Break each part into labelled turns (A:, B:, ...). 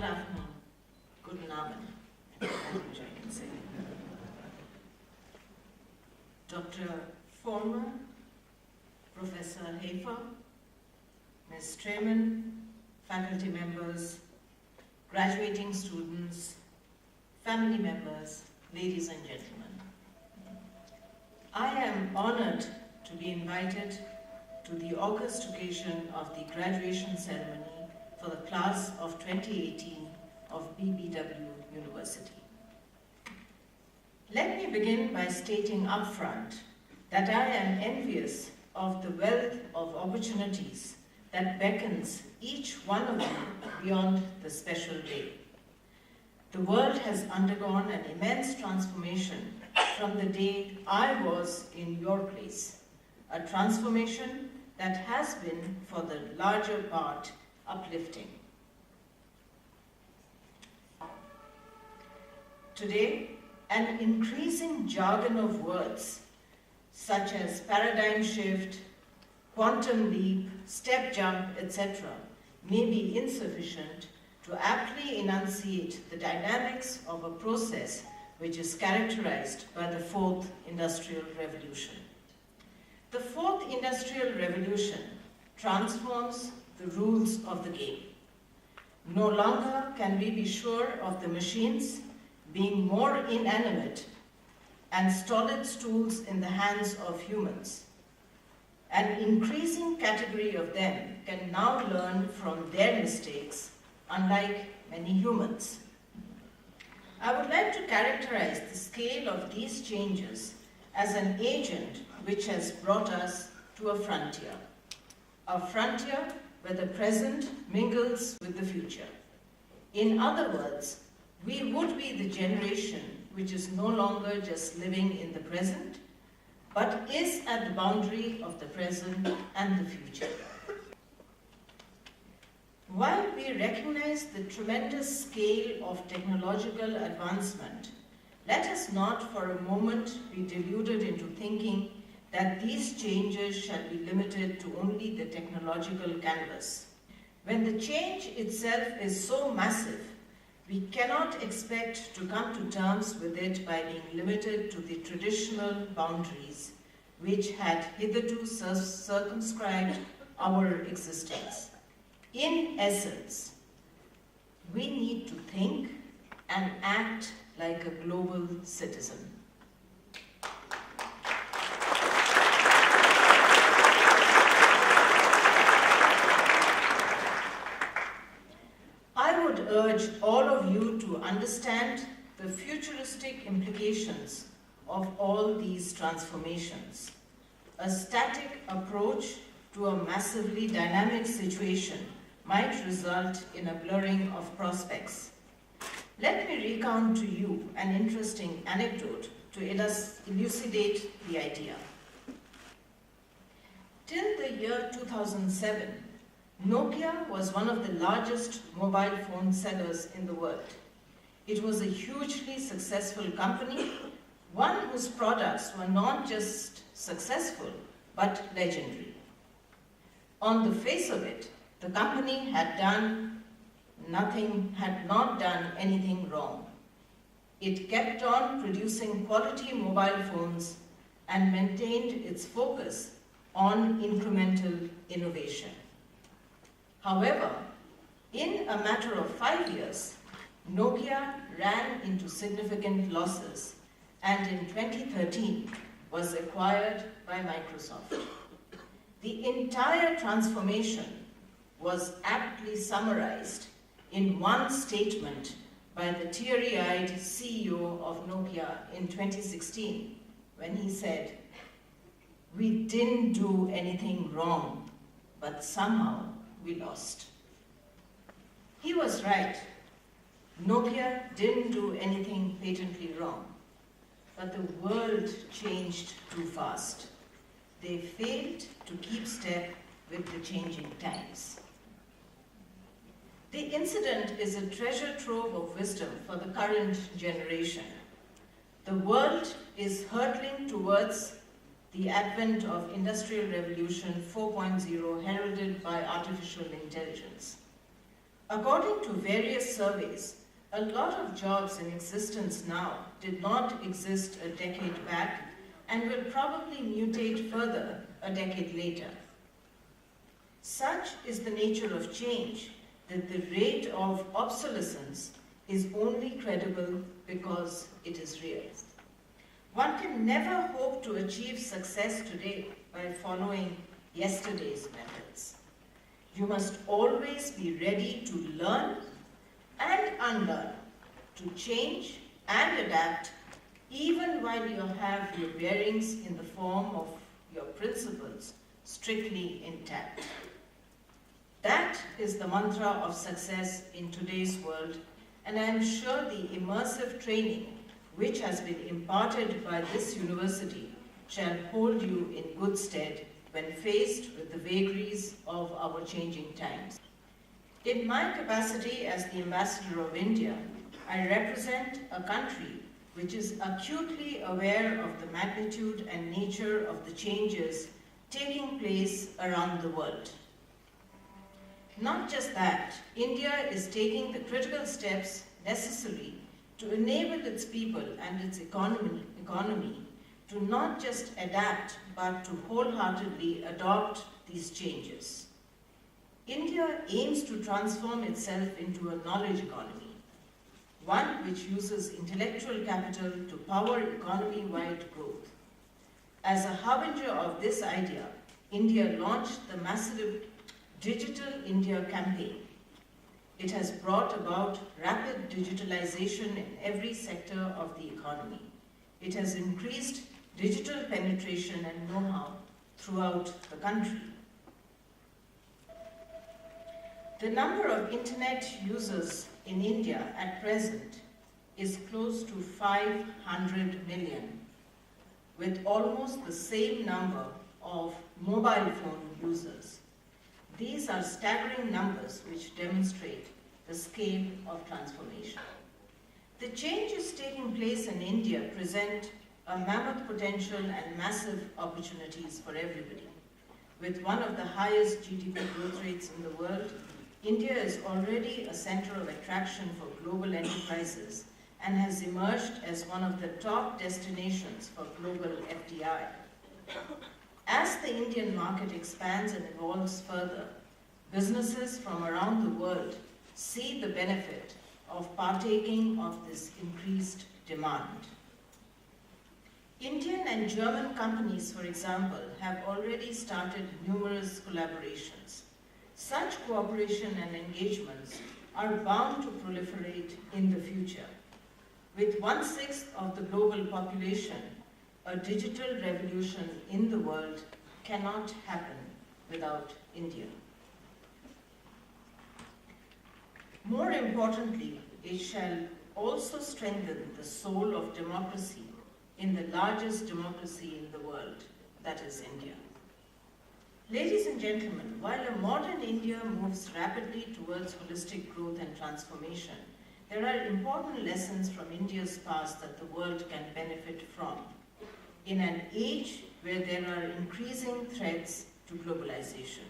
A: Good afternoon. Guten Abend, which I can say. Dr. Former, Professor Hafer, Ms. Treman, faculty members, graduating students, family members, ladies and gentlemen. I am honored to be invited to the august occasion of the graduation ceremony for the class of 2018 of BBW University. Let me begin by stating upfront that I am envious of the wealth of opportunities that beckons each one of you beyond the special day. The world has undergone an immense transformation from the day I was in your place, a transformation that has been, for the larger part, uplifting. Today, an increasing jargon of words, such as paradigm shift, quantum leap, step jump, etc., may be insufficient to aptly enunciate the dynamics of a process which is characterized by the fourth industrial revolution. The fourth industrial revolution transforms the rules of the game. No longer can we be sure of the machines being more inanimate and stolid stools in the hands of humans. An increasing category of them can now learn from their mistakes, unlike many humans. I would like to characterize the scale of these changes as an agent which has brought us to a frontier where the present mingles with the future. In other words, we would be the generation which is no longer just living in the present, but is at the boundary of the present and the future. While we recognize the tremendous scale of technological advancement, let us not for a moment be deluded into thinking that these changes shall be limited to only the technological canvas. When the change itself is so massive, we cannot expect to come to terms with it by being limited to the traditional boundaries which had hitherto circumscribed our existence. In essence, we need to think and act like a global citizen. I would urge all of you to understand the futuristic implications of all these transformations. A static approach to a massively dynamic situation might result in a blurring of prospects. Let me recount to you an interesting anecdote to elucidate the idea. Till the year 2007, Nokia was one of the largest mobile phone sellers in the world. It was a hugely successful company, one whose products were not just successful, but legendary. On the face of it, the company had not done anything wrong. It kept on producing quality mobile phones and maintained its focus on incremental innovation. However, in a matter of 5 years, Nokia ran into significant losses and in 2013 was acquired by Microsoft. The entire transformation was aptly summarized in one statement by the teary-eyed CEO of Nokia in 2016 when he said, "We didn't do anything wrong, but somehow we lost." He was right. Nokia didn't do anything patently wrong, but the world changed too fast. They failed to keep step with the changing times. The incident is a treasure trove of wisdom for the current generation. The world is hurtling towards the advent of Industrial Revolution 4.0 heralded by artificial intelligence. According to various surveys, a lot of jobs in existence now did not exist a decade back and will probably mutate further a decade later. Such is the nature of change that the rate of obsolescence is only credible because it is real. One can never hope to achieve success today by following yesterday's methods. You must always be ready to learn and unlearn, to change and adapt, even while you have your bearings in the form of your principles strictly intact. That is the mantra of success in today's world, and I am sure the immersive training which has been imparted by this university shall hold you in good stead when faced with the vagaries of our changing times. In my capacity as the Ambassador of India, I represent a country which is acutely aware of the magnitude and nature of the changes taking place around the world. Not just that, India is taking the critical steps necessary to enable its people and its economy to not just adapt but to wholeheartedly adopt these changes. India aims to transform itself into a knowledge economy, one which uses intellectual capital to power economy-wide growth. As a harbinger of this idea, India launched the massive Digital India campaign. It has brought about rapid digitalization in every sector of the economy. It has increased digital penetration and know-how throughout the country. The number of internet users in India at present is close to 500 million, with almost the same number of mobile phone users. These are staggering numbers which demonstrate the scale of transformation. The changes taking place in India present a mammoth potential and massive opportunities for everybody. With one of the highest GDP growth rates in the world, India is already a center of attraction for global enterprises and has emerged as one of the top destinations for global FDI. As the Indian market expands and evolves further, businesses from around the world see the benefit of partaking of this increased demand. Indian and German companies, for example, have already started numerous collaborations. Such cooperation and engagements are bound to proliferate in the future. With 1/6 of the global population, a digital revolution in the world cannot happen without India. More importantly, it shall also strengthen the soul of democracy in the largest democracy in the world, that is India. Ladies and gentlemen, while a modern India moves rapidly towards holistic growth and transformation, there are important lessons from India's past that the world can benefit from. In an age where there are increasing threats to globalization,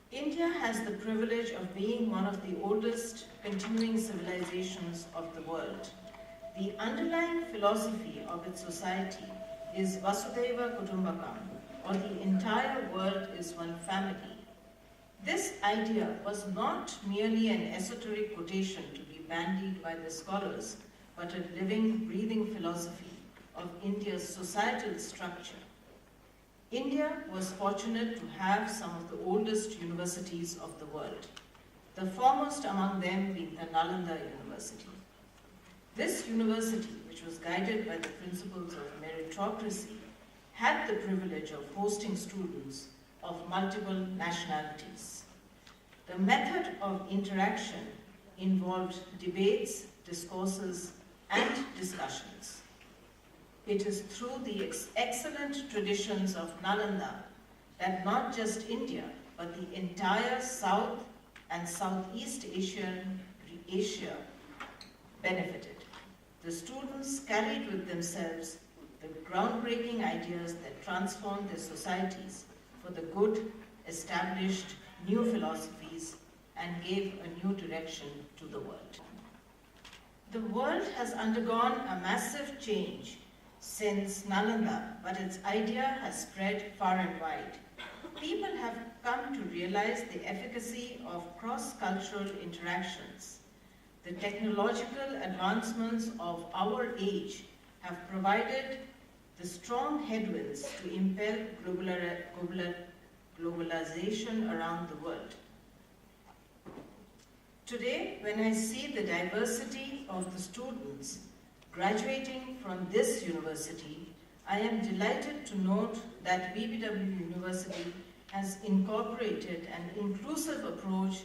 A: India has the privilege of being one of the oldest continuing civilizations of the world. The underlying philosophy of its society is Vasudhaiva Kutumbakam, or the entire world is one family. This idea was not merely an esoteric quotation to be bandied by the scholars, but a living, breathing philosophy of India's societal structure. India was fortunate to have some of the oldest universities of the world, the foremost among them being the Nalanda University. This university, which was guided by the principles of meritocracy, had the privilege of hosting students of multiple nationalities. The method of interaction involved debates, discourses, and discussions. It is through the excellent traditions of Nalanda that not just India, but the entire South and Southeast Asia benefited. The students carried with themselves the groundbreaking ideas that transformed their societies for the good, established new philosophies and gave a new direction to the world. The world has undergone a massive change since Nalanda, but its idea has spread far and wide. People have come to realize the efficacy of cross-cultural interactions. The technological advancements of our age have provided the strong headwinds to impel globalization around the world. Today, when I see the diversity of the students graduating from this university, I am delighted to note that BBW University has incorporated an inclusive approach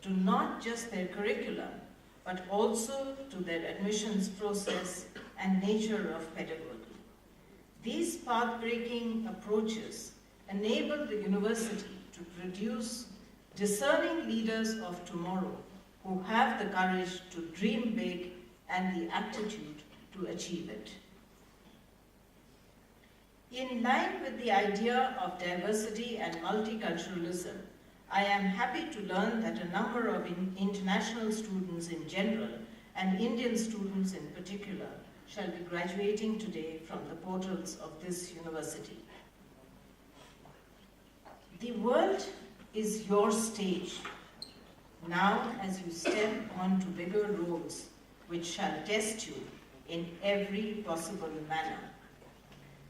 A: to not just their curriculum, but also to their admissions process and nature of pedagogy. These path-breaking approaches enable the university to produce discerning leaders of tomorrow who have the courage to dream big and the aptitude to achieve it. In line with the idea of diversity and multiculturalism, I am happy to learn that a number of international students in general and Indian students in particular shall be graduating today from the portals of this university. The world is your stage. Now, as you step onto bigger roads, which shall test you in every possible manner.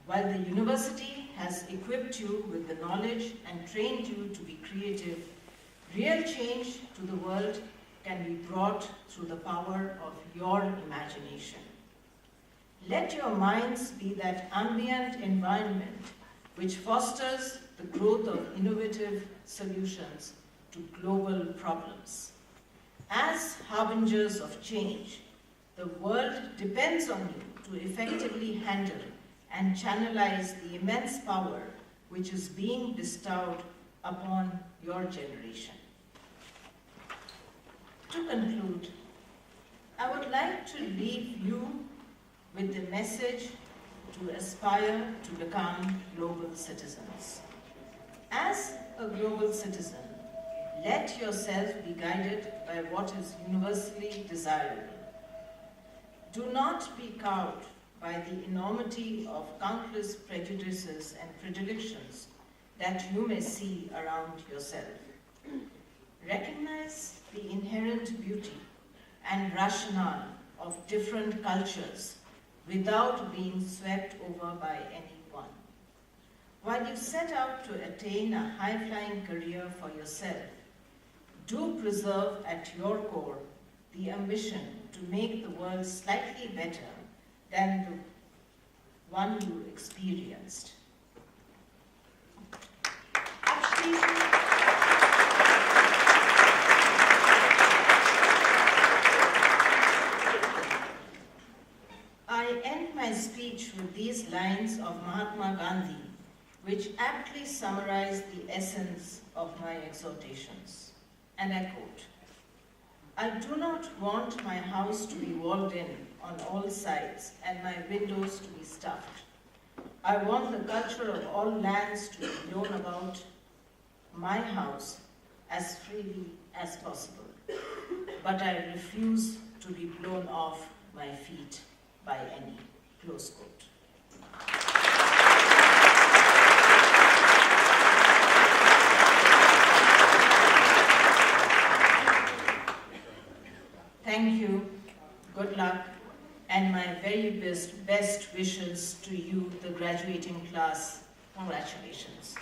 A: While the university has equipped you with the knowledge and trained you to be creative, real change to the world can be brought through the power of your imagination. Let your minds be that ambient environment which fosters the growth of innovative solutions to global problems. As harbingers of change, the world depends on you to effectively handle and channelize the immense power which is being bestowed upon your generation. To conclude, I would like to leave you with the message to aspire to become global citizens. As a global citizen, let yourself be guided by what is universally desirable. Do not be cowed by the enormity of countless prejudices and predilections that you may see around yourself. Recognize the inherent beauty and rationale of different cultures without being swept over by anyone. While you set out to attain a high-flying career for yourself, do preserve at your core the ambition to make the world slightly better than the one you experienced. I end my speech with these lines of Mahatma Gandhi, which aptly summarize the essence of my exhortations. And I quote, "I do not want my house to be walled in on all sides and my windows to be stuffed. I want the culture of all lands to be known about my house as freely as possible. But I refuse to be blown off my feet by any." Close quote. Thank you, good luck, and my very best wishes to you, the graduating class. Congratulations.